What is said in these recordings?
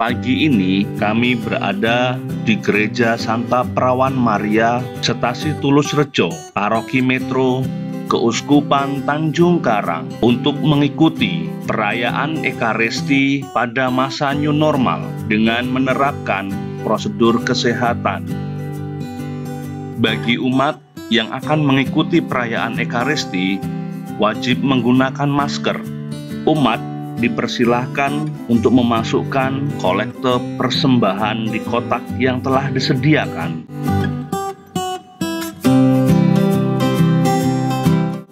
Pagi ini kami berada di Gereja Santa Perawan Maria, Setasi Tulus Rejo, Paroki Metro, Keuskupan Tanjung Karang untuk mengikuti perayaan Ekaristi pada masa new normal dengan menerapkan prosedur kesehatan. Bagi umat yang akan mengikuti perayaan Ekaristi, wajib menggunakan masker. Umat dipersilahkan untuk memasukkan kolekte persembahan di kotak yang telah disediakan.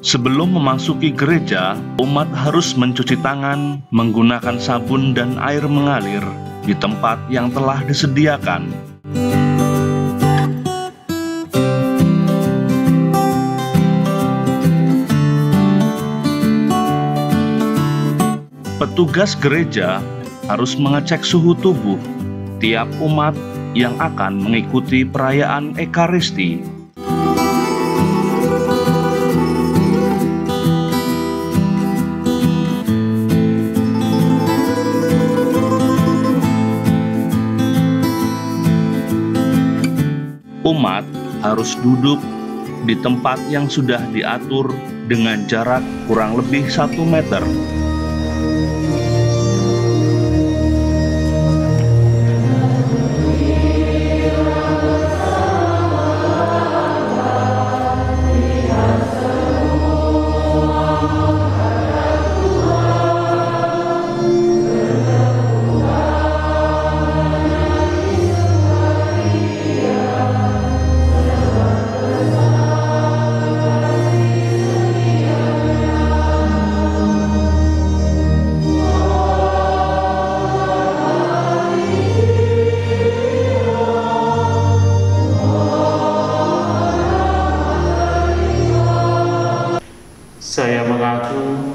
Sebelum memasuki gereja, umat harus mencuci tangan menggunakan sabun dan air mengalir di tempat yang telah disediakan. Petugas gereja harus mengecek suhu tubuh tiap umat yang akan mengikuti perayaan Ekaristi. Umat harus duduk di tempat yang sudah diatur dengan jarak kurang lebih 1 meter. Saya mengaku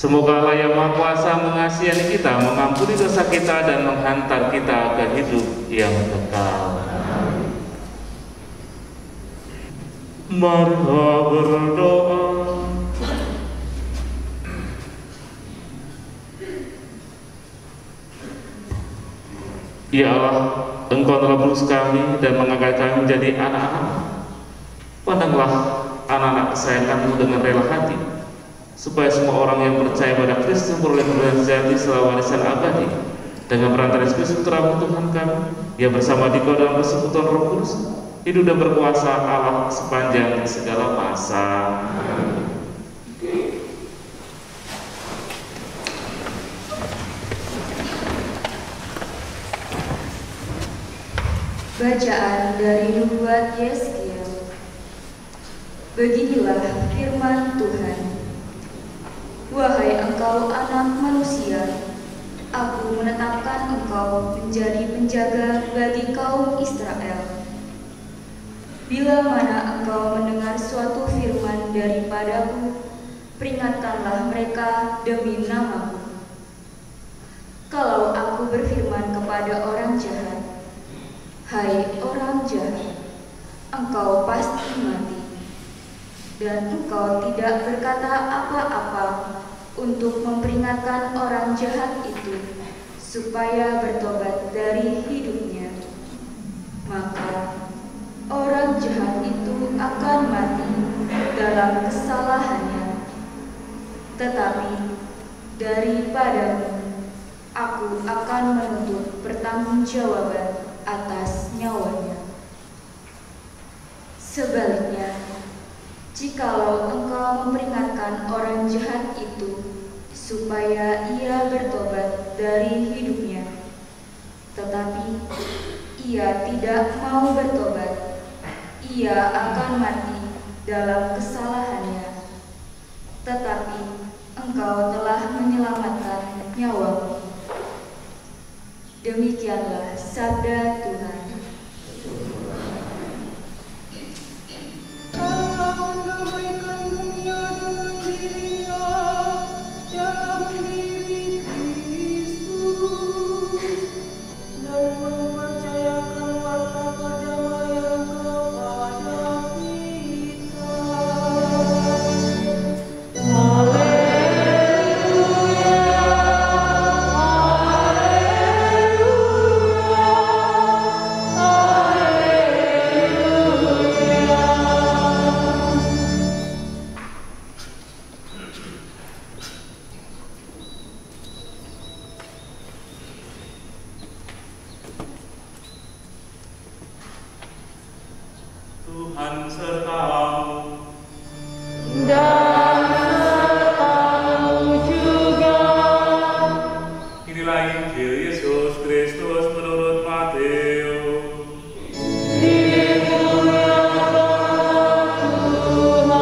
semoga Allah yang Maha Kuasa mengasihani kita, mengampuni dosa kita, dan menghantar kita ke hidup yang kekal. Marilah berdoa. Ya Allah, Engkau telah menebus kami dan mengangkat kami menjadi anak-anak. Pandanglah anak-anak kesayangan-Mu dengan rela hati, supaya semua orang yang percaya pada Kristus beroleh kehidupan sejati selama warisan abadi. Dengan perantara Yesus Putra Tuhan kami, yang bersama Dikau dalam persekutuan Roh Kudus, hidup dan berkuasa Allah sepanjang segala masa. Bacaan dari Nubuat Yeskiel. Beginilah firman Tuhan. Wahai engkau anak manusia, Aku menetapkan engkau menjadi penjaga bagi kaum Israel. Bila mana engkau mendengar suatu firman daripadaku, peringatkanlah mereka demi namaku. Kalau aku berfirman kepada orang jahat, hai orang jahat, engkau pasti mati, dan engkau tidak berkata apa-apa untuk memperingatkan orang jahat itu supaya bertobat dari hidupnya, maka orang jahat itu akan mati dalam kesalahannya. Tetapi daripadamu aku akan menuntut pertanggungjawaban atas nyawanya. Sebaliknya, jikalau engkau memperingatkan orang jahat itu supaya ia bertobat dari hidupnya, tetapi ia tidak mau bertobat, ia akan mati dalam kesalahannya. Tetapi engkau telah menyelamatkan nyawamu. Demikianlah sabda Tuhan. Tuhan sertamu. Dan sertamu juga. Inilah Injil Yesus Kristus menurut Matius. Dimuliakan Tuhan.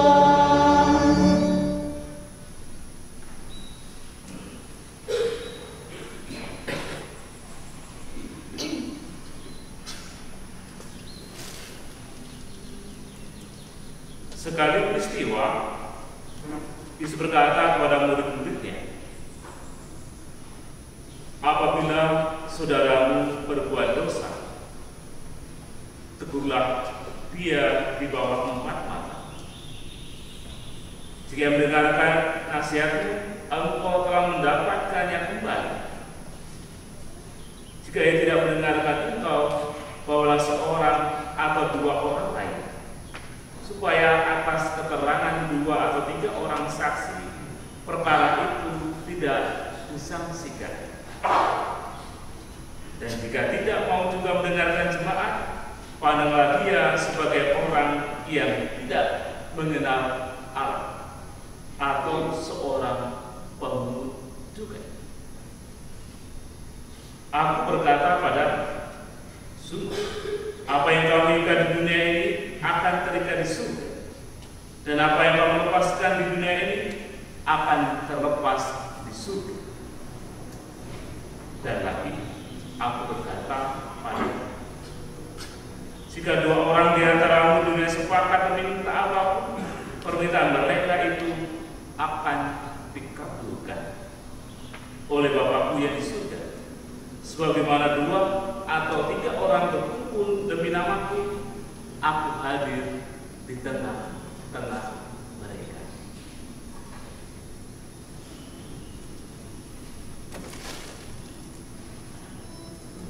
Sekali peristiwa, Yesus berkata kepada murid-muridnya, apabila saudaramu berbuat dosa, tegurlah dia di bawah 4 mata. Jika mendengarkan nasihatmu, engkau telah mendapatkannya kembali. Jika ia tidak mendengarkan engkau, bawalah seorang atau 2 orang lain, supaya atas keterangan 2 atau 3 orang saksi perkara itu tidak disangsikan. Dan jika tidak mau juga mendengarkan jemaat, pandanglah dia sebagai orang yang tidak mengenal Allah, atau seorang pemungut juga. Aku berkata padamu, sungguh apa yang kamu ikat di dunia ini akan terikat di surga, dan apa yang kamu lepaskan di dunia ini akan terlepas di surga. Dan lagi, aku berkata padamu, jika 2 orang di antaramu dunia sepakat meminta apapun, permintaan mereka itu akan dikabulkan oleh Bapakku yang di surga. Sebagaimana 2 atau 3 orang berkumpul demi namaku, aku hadir di tengah-tengah mereka.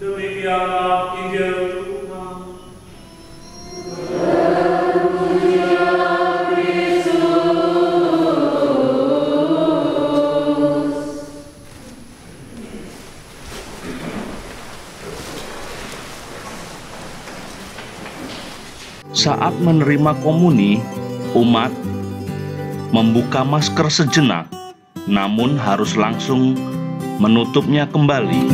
Demikianlah Injil Tuhan. Saat menerima komuni, umat membuka masker sejenak, namun harus langsung menutupnya kembali.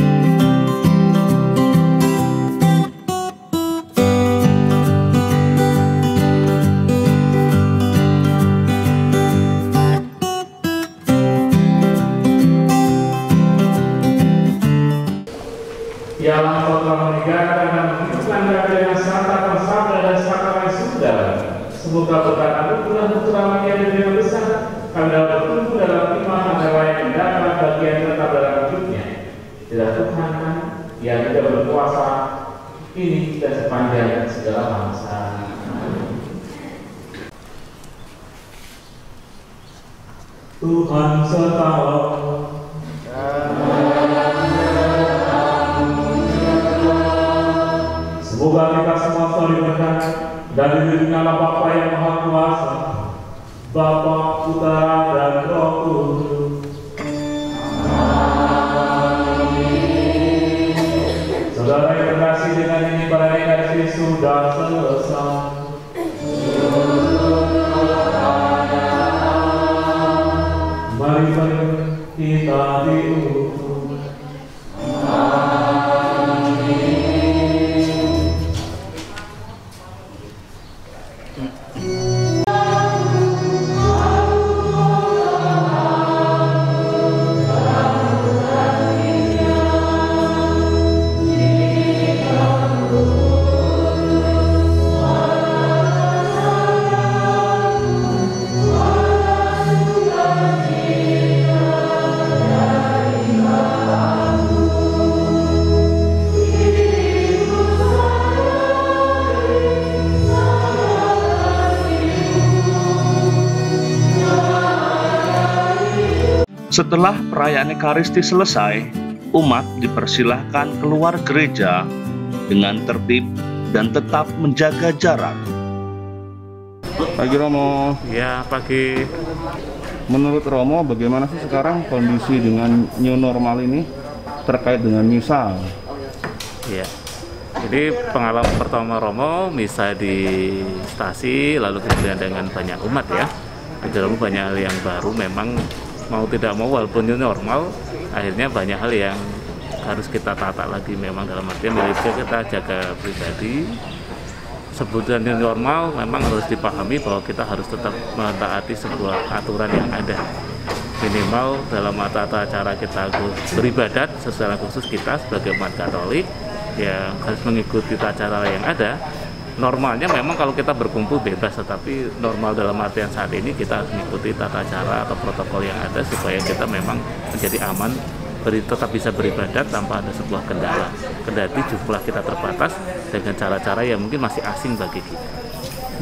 Ya Allah, Engkau telah meninggalkan dan menghidupkan kami dengan santak, sabda dan sakramen surga. Semoga berkat anugerah putra yang dengan besar, kami dapat bertumbuh dalam iman adalah yang mendapat bagian tetap dalam hidupnya. Tidak Tuhan yang tidak berkuasa ini dan sepanjang segala bangsa. Tuhan sertamu. Semoga kita semua selalu diberkati dari dirinya Bapa yang Maha Kuasa, Bapa, Putra, dan Roh Kudus. Saudara yang terkasih, dengan ini pada kasih sudah selesai. Mari kita diutus. Setelah perayaan Ekaristi selesai, umat dipersilahkan keluar gereja dengan tertib dan tetap menjaga jarak. Pagi Romo. Ya, pagi. Menurut Romo, bagaimana sih sekarang kondisi dengan new normal ini terkait dengan misa? Ya. Jadi pengalaman pertama Romo misa di stasi, lalu kemudian dengan banyak umat ya. Di Romo banyak hal yang baru, memang mau tidak mau walaupun new normal, akhirnya banyak hal yang harus kita tata lagi, memang dalam artian kita jaga pribadi. Sebutan new normal memang harus dipahami bahwa kita harus tetap mentaati sebuah aturan yang ada. Minimal dalam tata cara kita beribadat, secara khusus kita sebagai umat Katolik ya harus mengikuti tata cara yang ada. Normalnya memang kalau kita berkumpul bebas, tetapi normal dalam artian saat ini kita harus mengikuti tata cara atau protokol yang ada supaya kita memang menjadi aman, tetap bisa beribadat tanpa ada sebuah kendala. Kendati jumlah kita terbatas dengan cara-cara yang mungkin masih asing bagi kita.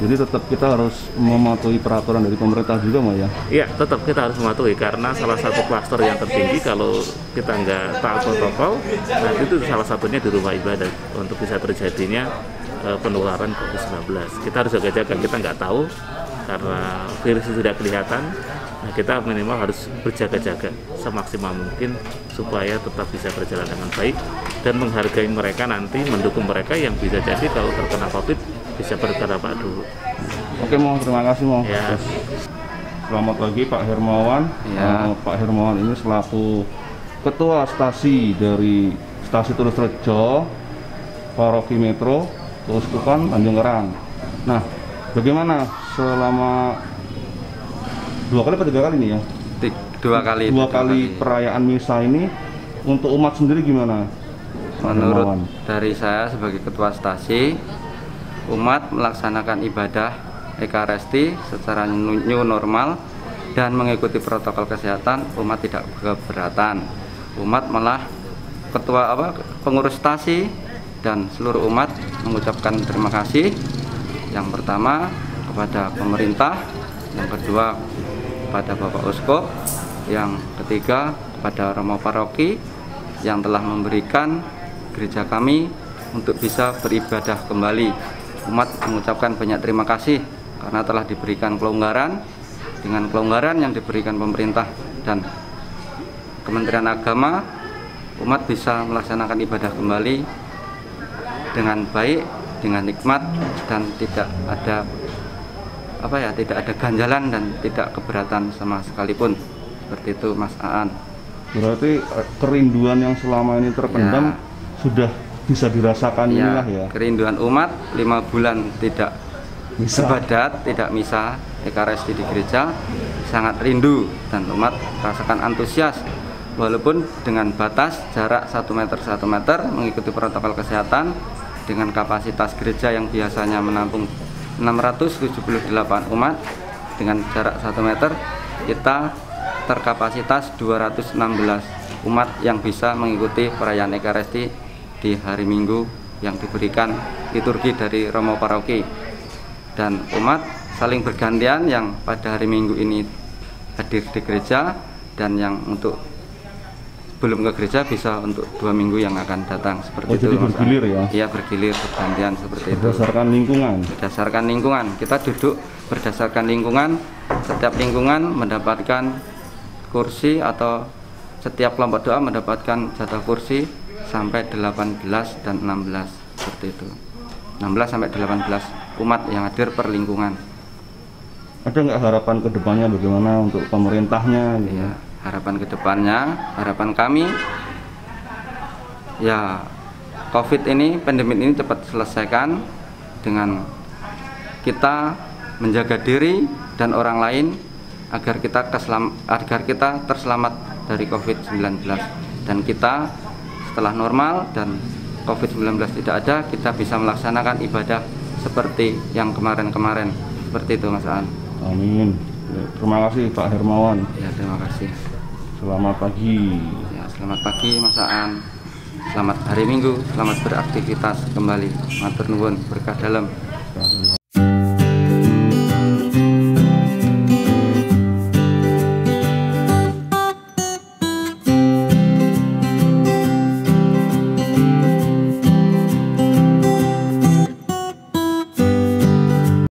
Jadi tetap kita harus mematuhi peraturan dari pemerintah juga, Mas ya? Iya, tetap kita harus mematuhi, karena salah satu klaster yang tertinggi kalau kita nggak taat protokol, nanti itu salah satunya di rumah ibadah untuk bisa terjadinya penularan COVID-19. Kita harus jaga-jaga, kita nggak tahu karena virus itu tidak kelihatan. Nah, kita minimal harus berjaga-jaga semaksimal mungkin supaya tetap bisa berjalan dengan baik dan menghargai mereka nanti, mendukung mereka yang bisa jadi kalau terkena COVID bisa berdampak dulu. Oke, Mo, terima kasih, Mo. Ya. Selamat pagi Pak Hermawan. Ya. Pak Hermawan ini selaku Ketua Stasi dari Stasi Tulus Rejo, Paroki Metro, Keuskupan Tanjung Karang. Nah, bagaimana selama 2 kali atau 3 kali nih ya? 2 kali perayaan misa ini untuk umat sendiri gimana? Menurut dari saya sebagai ketua stasi, umat melaksanakan ibadah Ekaristi secara new normal dan mengikuti protokol kesehatan. Umat tidak keberatan. Umat malah pengurus stasi dan seluruh umat mengucapkan terima kasih. Yang pertama kepada pemerintah, yang kedua kepada Bapak Uskup, yang ketiga kepada Romo Paroki yang telah memberikan gereja kami untuk bisa beribadah kembali. Umat mengucapkan banyak terima kasih karena telah diberikan kelonggaran. Dengan kelonggaran yang diberikan pemerintah dan Kementerian Agama, umat bisa melaksanakan ibadah kembali dengan baik, dengan nikmat, dan tidak ada ganjalan dan tidak keberatan sama sekalipun. Seperti itu, Mas Aan. Berarti kerinduan yang selama ini terpendam sudah bisa dirasakan inilah ya. Kerinduan umat 5 bulan tidak ibadat, tidak misa Ekaristi di gereja, sangat rindu, dan umat rasakan antusias walaupun dengan batas jarak 1 meter 1 meter, mengikuti protokol kesehatan. Dengan kapasitas gereja yang biasanya menampung 678 umat, dengan jarak 1 meter kita terkapasitas 216 umat yang bisa mengikuti perayaan Ekaristi di hari Minggu yang diberikan liturgi dari Romo Paroki. Dan umat saling bergantian, yang pada hari Minggu ini hadir di gereja dan yang untuk belum ke gereja bisa untuk 2 minggu yang akan datang. Seperti itu. Jadi bergilir ya? Iya, bergilir, bergantian seperti itu. Berdasarkan lingkungan? Berdasarkan lingkungan. Kita duduk berdasarkan lingkungan. Setiap lingkungan mendapatkan kursi, atau setiap kelompok doa mendapatkan jatah kursi sampai 18 dan 16. Seperti itu. 16 sampai 18 umat yang hadir per lingkungan. Ada nggak harapan ke depannya bagaimana untuk pemerintahnya? Gitu? Ya, harapan ke depannya, harapan kami ya COVID ini, pandemi ini cepat selesaikan dengan kita menjaga diri dan orang lain agar kita terselamat dari COVID-19, dan kita setelah normal dan COVID-19 tidak ada, kita bisa melaksanakan ibadah seperti yang kemarin-kemarin. Seperti itu, Mas Aan. Amin. Ya, terima kasih Pak Hermawan. Ya, terima kasih. Selamat pagi. Ya, selamat pagi Mas Aan. Selamat hari Minggu, selamat beraktivitas kembali. Matur nuwun, berkah dalam.